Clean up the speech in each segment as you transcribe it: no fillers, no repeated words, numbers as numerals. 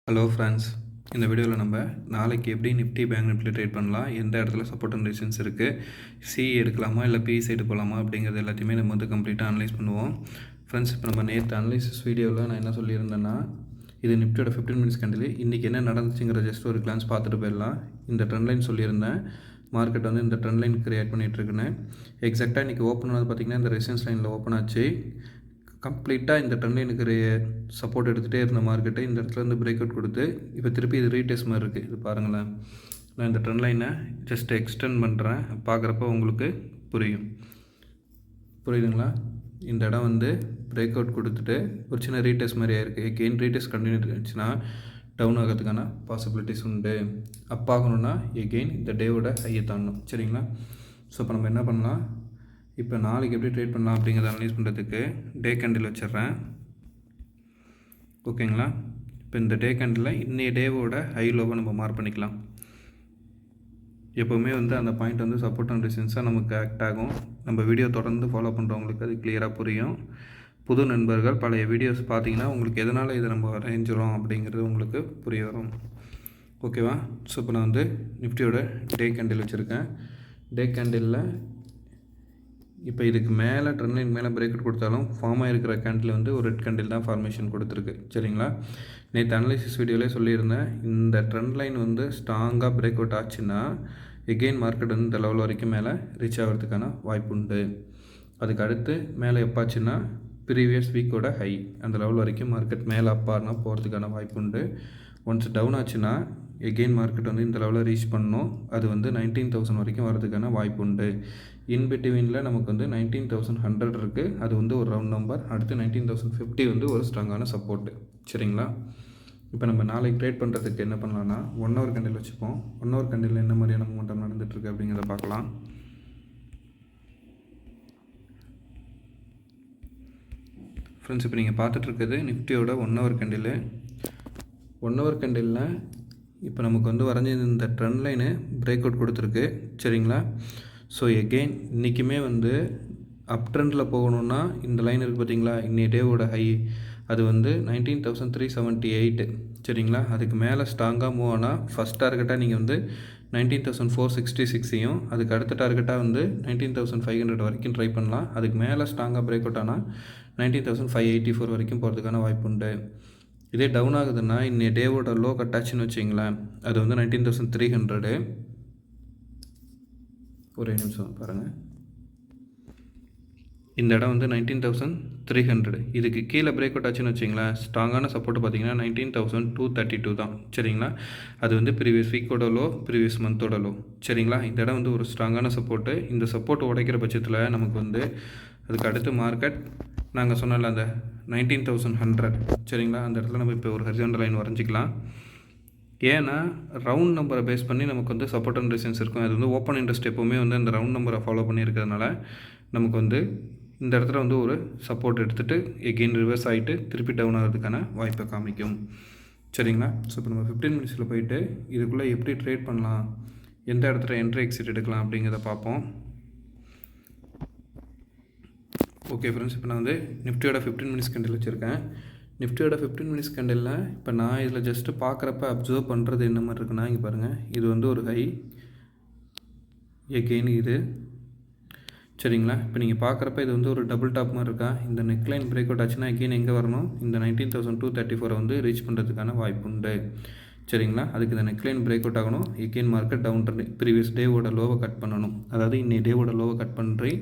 Hello friends, இந்த வீடியோவில் நம்ம நாளைக்கு எப்படி நிஃப்டி பேங்க் நிஃப்டி ட்ரேட் பண்ணலாம், எந்த இடத்துல சப்போர்ட் அண்ட் ரெசிஸ்டன்ஸ் இருக்குது, சி எடுக்கலாமா இல்லை பி சைடு போகலாமா அப்படிங்கிறது எல்லாத்தையுமே நம்ம வந்து கம்ப்ளீட்டாக அனலைஸ் பண்ணுவோம். ஃப்ரெண்ட்ஸ், இப்போ நம்ம நேற்று அனலைசிஸ் வீடியோவில் நான் என்ன சொல்லியிருந்தேன்னா, இது நிஃப்டியோட 15 மினிட்ஸ் கேண்டில் இன்றைக்கி என்ன நடந்துச்சுங்கிற ஜஸ்ட் ஒரு கிளான்ஸ் பார்த்துட்டு போயிடலாம். இந்த ட்ரெண்ட் லைன் சொல்லியிருந்தேன், மார்க்கெட் வந்து இந்த ட்ரெண்ட் லைன் கிரியேட் பண்ணிகிட்ருக்குன்னு. எக்ஸாக்டாக இன்றைக்கி ஓப்பன் ஆனது பார்த்திங்கன்னா இந்த ரெசிஸ்டன்ஸ் லைனில் ஓப்பன் ஆச்சு. கம்ப்ளீட்டாக இந்த ட்ரெண்ட் லைனுக்கு சப்போர்ட் எடுத்துகிட்டே இருந்த மார்க்கெட்டை இந்த இடத்துல இருந்து பிரேக் அவுட் கொடுத்து இப்போ திருப்பி இது ரீடெஸ்ட் மாதிரி இருக்குது. இது பாருங்களேன், நான் இந்த ட்ரெண்ட் லைனை ஜஸ்ட் எக்ஸ்டெண்ட் பண்ணுறேன், பார்க்குறப்ப உங்களுக்கு புரியுதுங்களா? இந்த இடம் வந்து பிரேக் அவுட் கொடுத்துட்டு ஒரு சின்ன ரீடெஸ்ட் மாதிரி ஆயிருக்கு. எகெயின் ரீடெஸ்ட் கண்டினியூ இருந்துச்சுன்னா டவுன் ஆகிறதுக்கான பாசிபிலிட்டிஸ் உண்டு. அப்பாகணுன்னா எகெயின் இந்த டேவோட ஹையை தாண்டணும். சரிங்களா? ஸோ இப்போ நம்ம என்ன பண்ணலாம், இப்போ நாளைக்கு எப்படி ட்ரேட் பண்ணலாம் அப்படிங்கிறத அனலைஸ் பண்ணுறதுக்கு டே கேண்டில் வச்சிடுறேன். ஓகேங்களா? இப்போ இந்த டே கேண்டில் இன்னைய டேவோட ஹை லோவை நம்ம மார்க் பண்ணிக்கலாம். எப்போவுமே வந்து அந்த பாயிண்ட் வந்து சப்போர்ட் அண்ட் ரெசிஸ்டன்ஸாக நமக்கு ஆக்ட் ஆகும். நம்ம வீடியோ தொடர்ந்து ஃபாலோ பண்ணுறவங்களுக்கு அது கிளியராக புரியும். புது நண்பர்கள் பழைய வீடியோஸ் பார்த்தீங்கன்னா உங்களுக்கு எதனால் இதை நம்ம வரைஞ்சிரும் அப்படிங்கிறது உங்களுக்கு புரிய வரும். ஓகேவா? ஸோ இப்போ நான் வந்து நிஃப்டியோட டே கேண்டில் வச்சுருக்கேன். டே கேண்டிலில் இப்போ இதுக்கு மேலே ட்ரெண்ட் லைன் மேலே பிரேக் அவுட் கொடுத்தாலும் ஃபார்ம் ஆகிருக்கிற கேண்டில் வந்து ஒரு ரெட் கேண்டில் தான் ஃபார்மேஷன் கொடுத்துருக்கு. சரிங்களா? நேற்று அனலைசிஸ் வீடியோவிலே சொல்லியிருந்தேன், இந்த ட்ரெண்ட் லைன் வந்து ஸ்ட்ராங்காக பிரேக் அவுட் ஆச்சுன்னா எகெயின் மார்க்கெட் வந்து இந்த லெவல் வரைக்கும் மேலே ரீச் ஆகிறதுக்கான வாய்ப்பு உண்டு. அதுக்கு அடுத்து மேலே எப்பாச்சுன்னா ப்ரீவியஸ் வீக்கோட ஹை அந்த லெவல் வரைக்கும் மார்க்கெட் மேலே அப்பார்னா போகிறதுக்கான வாய்ப்பு உண்டு. ஒன்ஸ் டவுன் ஆச்சுன்னா எகெயின் மார்க்கெட் வந்து இந்த லெவலில் ரீச் பண்ணணும். அது வந்து 19,000 வரைக்கும் வரதுக்கான வாய்ப்பு உண்டு. இன்பிட்வீனில் நமக்கு வந்து 19,100 இருக்குது, அது வந்து ஒரு ரவுண்ட் நம்பர். அடுத்து 19,050 வந்து ஒரு ஸ்ட்ராங்கான சப்போர்ட்டு. சரிங்களா? இப்போ நம்ம நாளைக்கு ட்ரேட் பண்ணுறதுக்கு என்ன பண்ணலான்னா 1 ஹவர் கேண்டில் வச்சுப்போம். 1 ஹவர் கேண்டில் என்ன மாதிரியான மூமெண்டம் நடந்துகிட்ருக்கு அப்படிங்கிறத பார்க்கலாம். ஃப்ரெண்ட்ஸ், இப்போ நீங்கள் பார்த்துட்ருக்குது நிஃப்டியோட 1 ஹவர் கேண்டில். 1 ஹவர் கேண்டிலில் இப்போ நமக்கு வந்து வரைஞ்சி இந்த ட்ரெண்ட் லைனு பிரேக் அவுட் கொடுத்துருக்கு. சரிங்களா? ஸோ எகெயின் இன்றைக்குமே வந்து அப் ட்ரெண்டில் போகணுன்னா இந்த லைன் இருக்குது பார்த்தீங்களா, இன்னைய டேவோட ஹை அது வந்து 19,378. சரிங்களா? அதுக்கு மேலே ஸ்ட்ராங்காக மூவ் ஆனால் ஃபஸ்ட் டார்கெட்டாக நீங்கள் வந்து 19,466ஐயும் அதுக்கு அடுத்த டார்கெட்டாக வந்து 19,500 வரைக்கும் ட்ரை பண்ணலாம். அதுக்கு மேலே ஸ்ட்ராங்காக பிரேக் அவுட் ஆனால் 19,584 வரைக்கும் போகிறதுக்கான வாய்ப்பு உண்டு. இதே டவுன் ஆகுதுன்னா இன்னைய டேவோட லோ கட்டாச்சுன்னு வச்சிங்களேன், அது வந்து 19,300. ஒரே நிமிஷம் பாருங்கள், இந்த இடம் வந்து 19,300. இதுக்கு கீழே பிரேக் அவுட் ஆச்சுன்னு வச்சிங்களேன், ஸ்ட்ராங்கான சப்போர்ட்டு பார்த்தீங்கன்னா 19,232 தான். சரிங்களா? அது வந்து ப்ரீவியஸ் வீக்கோட லோ, ப்ரீவியஸ் மந்தோட லோ. சரிங்களா? இந்த இடம் வந்து ஒரு ஸ்ட்ராங்கான சப்போர்ட்டு. இந்த சப்போர்ட் உடைக்கிற பட்சத்தில் நமக்கு வந்து அதுக்கு அடுத்து மார்க்கெட் நாங்கள் சொன்னல அந்த 19,100. சரிங்களா? அந்த இடத்துல நம்ம இப்போ ஒரு ஹரிசாண்டல் லைன் வரைஞ்சிக்கலாம். ஏன்னா ரவுண்ட் நம்பரை பேஸ் பண்ணி நமக்கு வந்து சப்போர்ட் அண்ட் ரெசிஸ்டன்ஸ் இருக்கும். அது வந்து ஓப்பன் இன்ட்ரெஸ்ட் எப்போவுமே வந்து அந்த ரவுண்ட் நம்பரை ஃபாலோ பண்ணியிருக்கிறதுனால நமக்கு வந்து இந்த இடத்துல வந்து ஒரு சப்போர்ட் எடுத்துகிட்டு எகெயின் ரிவர்ஸ் ஆகிட்டு திருப்பி டவுன் ஆகிறதுக்கான வாய்ப்பை காமிக்கும். சரிங்களா? ஸோ இப்போ நம்ம 15 மினிட்ஸில் போயிட்டு இதுக்குள்ளே எப்படி ட்ரேட் பண்ணலாம், எந்த இடத்துல என்ட்ரி எக்ஸிட் எடுக்கலாம் அப்படிங்கிறத பார்ப்போம். ஓகே ஃப்ரெண்ட்ஸ், இப்போ நான் வந்து நிஃப்டியோட 15 மினிட்ஸ் கேண்டில் வச்சுருக்கேன். நிஃப்டியோட 15 மினிட்ஸ் கேண்டில் இப்போ நான் இதில் ஜஸ்ட்டு பார்க்குறப்ப அப்சர்வ் பண்ணுறது என்ன மாதிரி இருக்குன்னா, இங்கே பாருங்கள், இது வந்து ஒரு ஹை எகெயின் இது. சரிங்களா? இப்போ நீங்கள் பார்க்குறப்ப இது வந்து ஒரு டபுள் டாப் மாதிரி இருக்கா. இந்த நெக்லைன் பிரேக் அவுட் ஆச்சுன்னா எகெயின் எங்கே வரணும், இந்த 19,234 வந்து ரீச் பண்ணுறதுக்கான வாய்ப்பு உண்டு. சரிங்களா? அதுக்கு இந்த நெக்லைன் பிரேக் அவுட் ஆகணும். Again market down trend previous டேவோட லோவை கட் பண்ணணும். அதாவது இன்னைய டேவோட லோவை கட் பண்ணுறி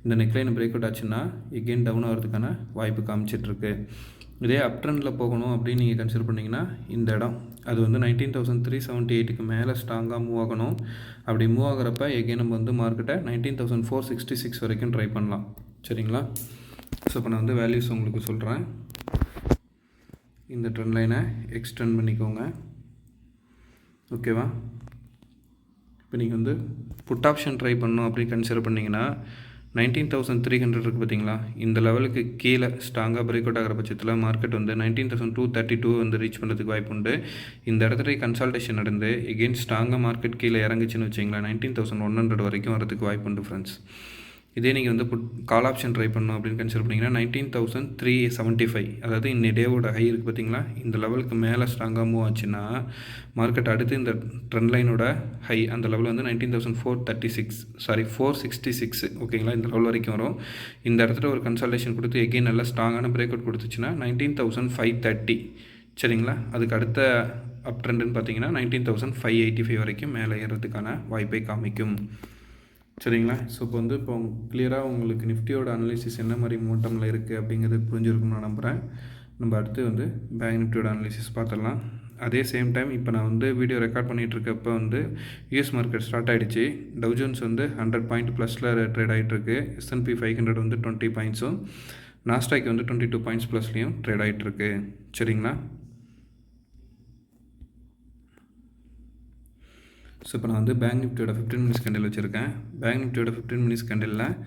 இந்த நெக்லைன் பிரேக் அவுட் ஆச்சுன்னா எகெயின் டவுன் ஆகிறதுக்கான வாய்ப்பு காமிச்சிட்ருக்கு. இதே அப் ட்ரெண்டில் போகணும் அப்படின்னு நீங்கள் கன்சிடர் பண்ணிங்கன்னா இந்த இடம் அது வந்து 19,378க்கு மேலே ஸ்ட்ராங்காக மூவ் ஆகணும். அப்படி மூவ் ஆகிறப்ப எகெயின் நம்ம வந்து மார்க்கெட்டை 19,466 வரைக்கும் ட்ரை பண்ணலாம். சரிங்களா? ஸோ இப்போ நான் வந்து வேல்யூஸ் உங்களுக்கு சொல்கிறேன். இந்த ட்ரெண்ட் லைனை எக்ஸ்டெண்ட் பண்ணிக்கோங்க. ஓகேவா? இப்போ நீங்கள் வந்து புட் ஆப்ஷன் ட்ரை பண்ணணும் அப்படின்னு கன்சிடர் பண்ணிங்கன்னா 19,300 இருக்குது பார்த்தீங்களா, இந்த லெவலுக்கு கீழே ஸ்ட்ராங்காக பிரேக் அவுட் ஆகிற பட்சத்தில் மார்க்கெட் வந்து 19,232 வந்து ரீச் பண்ணுறதுக்கு வாய்ப்பு உண்டு. இந்த இடத்துல கன்சல்டேஷன் நடந்து எகெயின் ஸ்ட்ராங்காக மார்க்கெட் கீழே இறங்குச்சுன்னு வச்சிங்களேன், 19,100 வரைக்கும் வரதுக்கு வாய்ப்பு உண்டு ஃப்ரெண்ட்ஸ். இதே நீங்கள் வந்து கால் ஆப்ஷன் ட்ரை பண்ணணும் அப்படின்னு கன்சிடர் பண்ணிங்கன்னா 19,375, அதாவது இந்த டேவோட ஹை இருக்குது பார்த்தீங்களா, இந்த லெவலுக்கு மேலே ஸ்ட்ராங்காக மூவ் ஆச்சுன்னா மார்க்கெட் அடுத்து இந்த ட்ரெண்ட் லைனோட ஹை அந்த லெவல் வந்து 466 ஓகேங்களா, இந்த லெவல் வரைக்கும் வரும். இந்த இடத்துல ஒரு கன்சல்டேஷன் கொடுத்து எகெயின் நல்லா ஸ்ட்ராங்கான பிரேக் அவுட் கொடுத்துச்சுன்னா 19,530, சரிங்களா. அதுக்கு அடுத்த அப் ட்ரெண்டுன்னு பார்த்தீங்கன்னா 19,585 வரைக்கும் மேலே ஏறதுக்கான வாய்ப்பை காமிக்கும், சரிங்களா. ஸோ இப்போ வந்து கிளியராக உங்களுக்கு நிஃப்டியோட அனலிசிஸ் என்ன மாதிரி மூட்டமில் இருக்குது அப்படிங்கிறது புரிஞ்சிருக்கும்னு நான் நம்புகிறேன். நம்ம அடுத்து வந்து பேங்க் நிஃப்டியோட அனலிசிஸ் பார்த்துடலாம். அதே சேம் டைம் இப்போ நான் வந்து வீடியோ ரெக்கார்ட் பண்ணிகிட்டு இருக்கப்போ வந்து யூஎஸ் மார்க்கெட் ஸ்டார்ட் ஆகிடுச்சு. டவ் ஜோன்ஸ் வந்து 100 பாயிண்ட் ப்ளஸில் ட்ரேட் ஆகிட்டுருக்கு. S&P 500 வந்து 20 பாயிண்ட்ஸும், நாஸ்டாக் வந்து 22 பாயிண்ட்ஸ் ப்ளஸ்லையும் ட்ரேட் ஆகிட்டுருக்கு, சரிங்களா. ஸோ இப்போ நான் வந்து பேங்க் நிஃப்டியோட 15 மினிட்ஸ் கேண்டில் வச்சுருக்கேன். பேங்க் நிஃப்டியோட 15 மினிட்ஸ் கேண்டிலில்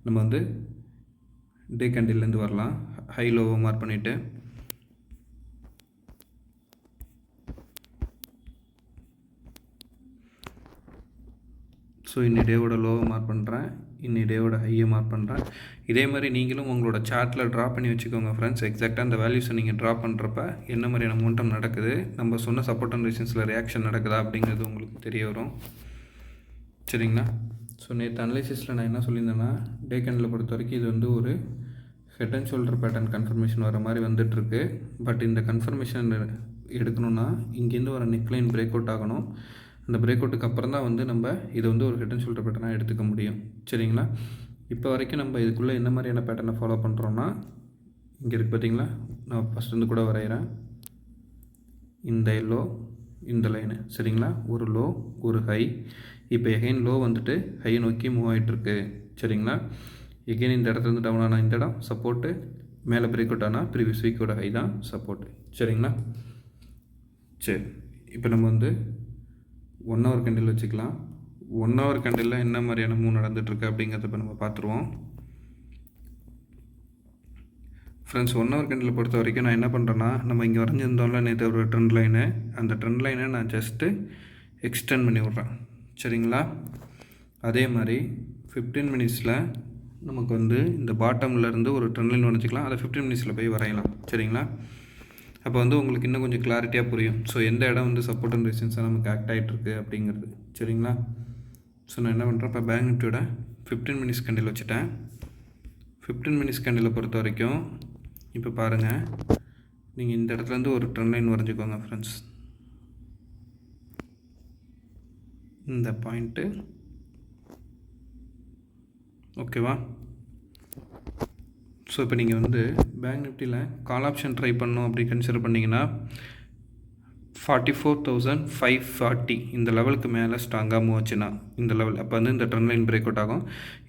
நம்ம வந்து டே கேண்டில்லேருந்து வரலாம். ஹை லோவை மார்க் பண்ணிவிட்டு ஸோ இன்னி டேவோட லோவை மார்க் பண்ணுறேன், இன்னி டேவோட ஹையை மார்க் பண்ணுறேன். இதே மாதிரி நீங்களும் உங்களோட சார்ட்டில் ட்ரா பண்ணி வச்சுக்கோங்க ஃப்ரெண்ட்ஸ். எக்ஸாக்டாக அந்த வேல்யூஸை நீங்கள் ட்ரா பண்ணுறப்ப என்ன மாதிரியான மூமெண்டம் நடக்குது, நம்ம சொன்ன சப்போர்ட் அண்ட் ரெசிஸ்டன்ஸில் ரியாக்ஷன் நடக்குதா அப்படிங்கிறது உங்களுக்கு தெரிய வரும், சரிங்களா. ஸோ நேற்று அனலைசிஸில் நான் என்ன சொல்லியிருந்தேன்னா, டே கேண்டில் பொறுத்த வரைக்கும் இது வந்து ஒரு head and shoulder pattern confirmation வர மாதிரி வந்துட்டுருக்கு. பட் இந்த கன்ஃபர்மேஷன் எடுக்கணும்னா இங்கேருந்து ஒரு நெக்லைன் பிரேக் அவுட் ஆகணும். அந்த பிரேக் அவுட்டுக்கு அப்புறம் தான் வந்து நம்ம இதை வந்து ஒரு ஹெட் அண்ட் ஷோல்டர் பேட்டர்னாக எடுத்துக்க முடியும், சரிங்களா. இப்போ வரைக்கும் நம்ம இதுக்குள்ளே என்ன மாதிரியான பேட்டர்னை ஃபாலோ பண்ணுறோன்னா, இங்கே இருக்குது பார்த்தீங்களா, நான் ஃபஸ்ட் வந்து கூட வரைகிறேன். இந்த எல்லோ இந்த லைனு, சரிங்களா, ஒரு லோ ஒரு ஹை. இப்போ எகைன் லோ வந்துட்டு ஹையை நோக்கி மூவ் ஆகிட்டுருக்கு, சரிங்களா. எகைன் இந்த இடத்துல இருந்து டவுன் ஆனால் இந்த இடம் சப்போர்ட்டு, மேலே பிரேக் அவுட் ஆனால் ப்ரீவியஸ் வீக்கோட ஹை தான் சப்போர்ட்டு, சரிங்களா. சரி, இப்போ நம்ம வந்து 1 ஹவர் கேண்டில் வச்சுக்கலாம். 1 ஹவர் கேண்டிலில் என்ன மாதிரியான மூவ் நடந்துகிட்ருக்கு அப்படிங்கிறத இப்போ நம்ம பார்த்துருவோம் ஃப்ரெண்ட்ஸ். 1 ஹவர் கேண்டில் பொறுத்த வரைக்கும் நான் என்ன பண்ணுறேன்னா, நம்ம இங்கே வரைஞ்சிருந்தோம்ல நேற்று ஒரு ட்ரெண்ட் லைனு, அந்த ட்ரெண்ட் லைனை நான் ஜஸ்ட்டு எக்ஸ்டெண்ட் பண்ணி விட்றேன், சரிங்களா. அதே மாதிரி 15 மினிட்ஸில் நமக்கு வந்து இந்த பாட்டம்லேருந்து ஒரு ட்ரெண்ட் லைன் வரைஞ்சிக்கலாம், அதை 15 மினிட்ஸில் போய் வரையலாம், சரிங்களா. அப்போ வந்து உங்களுக்கு இன்னும் கொஞ்சம் கிளாரிட்டியாக புரியும். ஸோ எந்த இடம் வந்து சப்போர்ட் அண்ட் ரெசிஸ்டன்ஸாக நமக்கு ஆக்ட் ஆகிட்டுருக்கு அப்படிங்கிறது, சரிங்களா. ஸோ நான் என்ன பண்ணுறேன், இப்போ பேங்க் நிஃப்டியோட 15 மினிட்ஸ் கேண்டில் வச்சுட்டேன். 15 மினிட்ஸ் கேண்டிலை பொறுத்த வரைக்கும் இப்போ பாருங்கள், நீங்கள் இந்த இடத்துலேருந்து ஒரு ட்ரெண்ட் லைன் வரைஞ்சிக்கோங்க ஃப்ரெண்ட்ஸ். இந்த பாயிண்ட்டு ஓகேவா. ஸோ இப்போ நீங்கள் வந்து பேங்க் நிஃப்டியில் கால் ஆப்ஷன் ட்ரை பண்ணணும் அப்படி கன்சிடர் பண்ணிங்கன்னா 44,540 இந்த லெவலுக்கு மேலே ஸ்ட்ராங்காக மூவ் ஆச்சுன்னா, இந்த லெவல் அப்போ வந்து இந்த ட்ரெண்ட் லைன் பிரேக் அவுட் ஆகும்.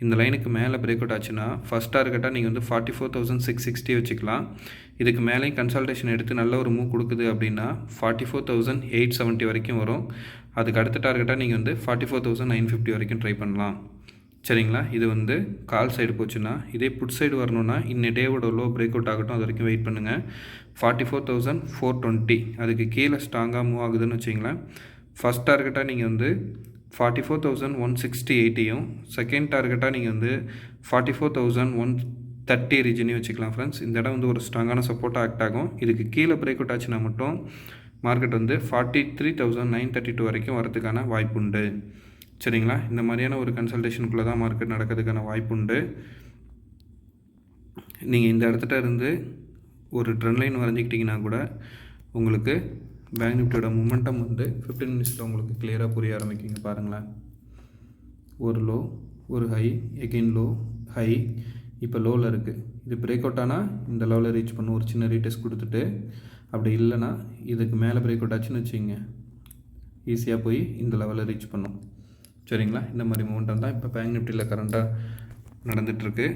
இந்த லைனுக்கு மேலே பிரேக் அவுட் ஆச்சுன்னா ஃபஸ்ட் டார்கெட்டாக நீங்கள் வந்து 44,660 வச்சுக்கலாம். இதுக்கு மேலேயும் கன்சல்டேஷன் எடுத்து நல்ல ஒரு மூவ் கொடுக்குது அப்படின்னா 44,870 வரைக்கும் வரும். அதுக்கு அடுத்த டார்கெட்டாக நீங்கள் வந்து 44,950 வரைக்கும் ட்ரை பண்ணலாம், சரிங்களா. இது வந்து கால் சைடு போச்சுன்னா. இதே புட் சைடு வரணுன்னா இன்னி டேவோட லோ பிரேக் அவுட் ஆகட்டும், அது வரைக்கும் வெயிட் பண்ணுங்கள். 44,420 அதுக்கு கீழே ஸ்ட்ராங்காக மூவ் ஆகுதுன்னு வச்சிங்களேன். ஃபஸ்ட் டார்கெட்டாக நீங்கள் வந்து 44,160 செகண்ட் டார்கெட்டாக நீங்கள் வந்து 44,130 ரீஜனையும் வச்சுக்கலாம் ஃப்ரெண்ட்ஸ். இந்த இடம் வந்து ஒரு ஸ்ட்ராங்கான சப்போர்ட்டாக ஆக்ட் ஆகும். இதுக்கு கீழே பிரேக் அவுட் ஆச்சுன்னா மட்டும் மார்க்கெட் வந்து 43,932 வரைக்கும் வரதுக்கான வாய்ப்பு உண்டு, சரிங்களா. இந்த மாதிரியான ஒரு கன்சல்டேஷனுக்குள்ளே தான் மார்க்கெட் நடக்கிறதுக்கான வாய்ப்பு உண்டு. நீங்கள் இந்த இடத்துல இருந்து ஒரு ட்ரெண்ட் லைன் வரைஞ்சிக்கிட்டிங்கன்னா கூட உங்களுக்கு பேங்க் நிஃப்டியோட மூமெண்டம் வந்து 15 மினிட்ஸில் உங்களுக்கு கிளியராக புரிய ஆரம்பிக்குங்க. பாருங்களேன், ஒரு லோ ஒரு ஹை, எகெயின் லோ ஹை, இப்போ லோவில் இருக்குது. இது பிரேக் அவுட் ஆனால் இந்த லெவலில் ரீச் பண்ணும், ஒரு சின்ன ரீடெஸ்ட் கொடுத்துட்டு. அப்படி இல்லைனா இதுக்கு மேலே பிரேக் அவுட் ஆச்சுன்னு வச்சுங்க, ஈஸியாக போய் இந்த லெவலில் ரீச் பண்ணும், சரிங்களா. இந்த மாதிரி மூமெண்டம் தான் இப்போ பேங்க் நிஃப்டியில் கரண்ட்டாக நடந்துகிட்ருக்கு,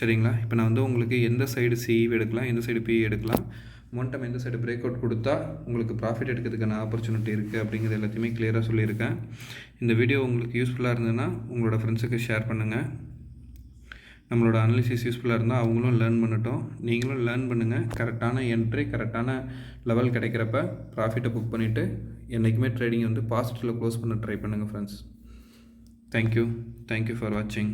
சரிங்களா. இப்போ நான் வந்து உங்களுக்கு எந்த சைடு சிஇ எடுக்கலாம், எந்த சைடு பிஇ எடுக்கலாம், மொமெண்டம் எந்த சைடு பிரேக் அவுட் கொடுத்தா உங்களுக்கு ப்ராஃபிட் எடுக்கிறதுக்கான ஆப்பர்ச்சுனிட்டி இருக்குது அப்படிங்கிறது எல்லாத்தையுமே கிளியராக சொல்லியிருக்கேன். இந்த வீடியோ உங்களுக்கு யூஸ்ஃபுல்லாக இருந்ததுன்னா உங்களோட ஃப்ரெண்ட்ஸுக்கு ஷேர் பண்ணுங்கள். நம்மளோட அனாலிசிஸ் யூஸ்ஃபுல்லாக இருந்தால் அவங்களும் லேர்ன் பண்ணட்டும், நீங்களும் லேர்ன் பண்ணுங்கள். கரெக்டான என்ட்ரி கரெக்டான லெவல் கிடைக்கிறப்ப ப்ராஃபிட்டை புக் பண்ணிவிட்டு என்றைக்குமே ட்ரேடிங் வந்து பாசிட்டிவில் க்ளோஸ் பண்ண ட்ரை பண்ணுங்கள் ஃப்ரெண்ட்ஸ். தேங்க்யூ ஃபார் வாட்சிங்.